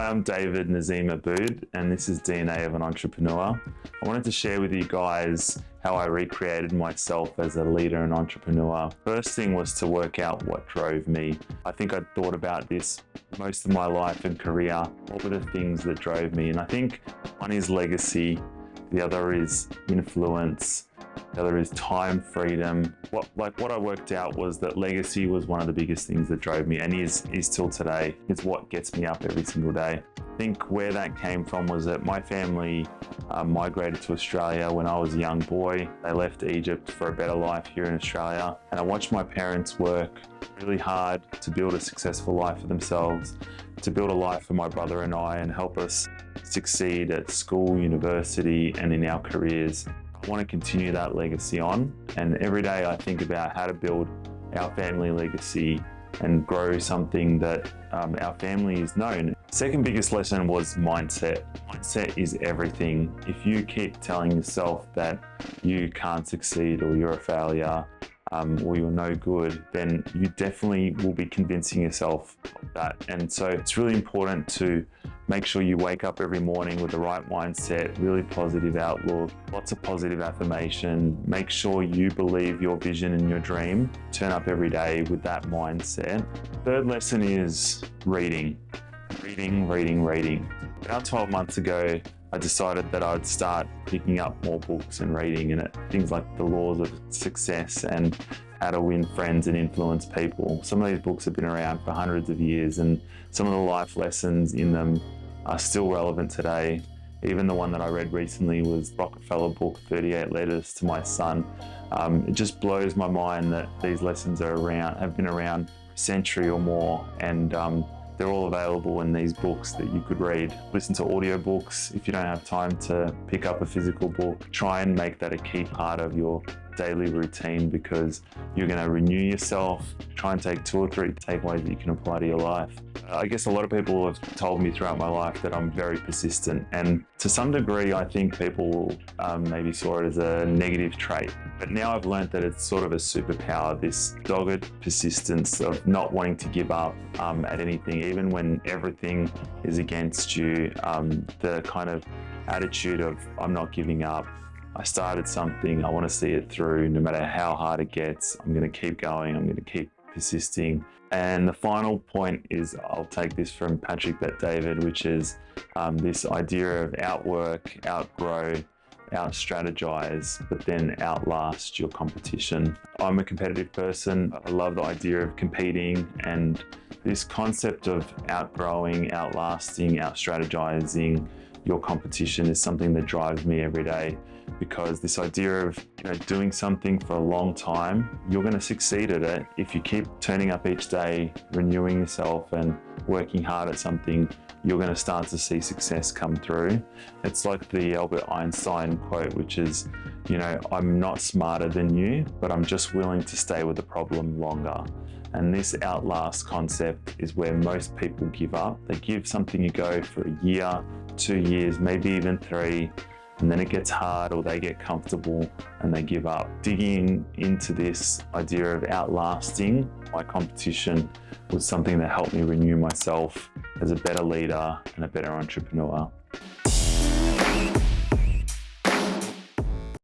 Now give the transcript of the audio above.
Hi, I'm David Nazim Abood, and this is DNA of an Entrepreneur. I wanted to share with you guys how I recreated myself as a leader and entrepreneur. First thing was to work out what drove me. I think I'd thought about this most of my life and career. What were the things that drove me? And I think one is legacy, the other is influence, the other is time, freedom. What I worked out was that legacy was one of the biggest things that drove me, and is till today. It's what gets me up every single day. I think where that came from was that my family migrated to Australia when I was a young boy. They left Egypt for a better life here in Australia, and I watched my parents work really hard to build a successful life for themselves, to build a life for my brother and I, and help us succeed at school, university, and in our careers. I want to continue that legacy on, and every day I think about how to build our family legacy and grow something that our family is known. Second biggest lesson was mindset. Mindset is everything. If you keep telling yourself that you can't succeed, or you're a failure, or you're no good, then you definitely will be convincing yourself of that. And so it's really important to make sure you wake up every morning with the right mindset, really positive outlook, lots of positive affirmation. Make sure you believe your vision and your dream. Turn up every day with that mindset. Third lesson is reading. Reading. About 12 months ago, I decided that I'd start picking up more books and reading, and things like The Laws of Success and How to Win Friends and Influence People. Some of these books have been around for hundreds of years, and some of the life lessons in them are still relevant today. Even the one that I read recently was Rockefeller book, 38 Letters to My Son. It just blows my mind that these lessons have been around a century or more, and they're all available in these books that you could read. Listen to audiobooks if you don't have time to pick up a physical book. Try and make that a key part of your daily routine, because you're going to renew yourself. Try and take 2 or 3 takeaways that you can apply to your life. I guess a lot of people have told me throughout my life that I'm very persistent, and to some degree I think people maybe saw it as a negative trait. But now I've learned that it's sort of a superpower, this dogged persistence of not wanting to give up at anything, even when everything is against you. The kind of attitude of I'm not giving up. I started something, I want to see it through no matter how hard it gets. I'm going to keep going, I'm going to keep persisting. And the final point is, I'll take this from Patrick Bet-David, which is this idea of outwork, outgrow, out-strategize, but then outlast your competition. I'm a competitive person. I love the idea of competing, and this concept of outgrowing, outlasting, out-strategizing your competition is something that drives me every day, because this idea of doing something for a long time, you're going to succeed at it. If you keep turning up each day, renewing yourself and working hard at something, you're going to start to see success come through. It's like the Albert Einstein quote, which is, I'm not smarter than you, but I'm just willing to stay with the problem longer. And this outlast concept is where most people give up. They give something a go for a year, 2 years, maybe even 3, and then it gets hard, or they get comfortable and they give up. Digging into this idea of outlasting my competition was something that helped me renew myself as a better leader and a better entrepreneur.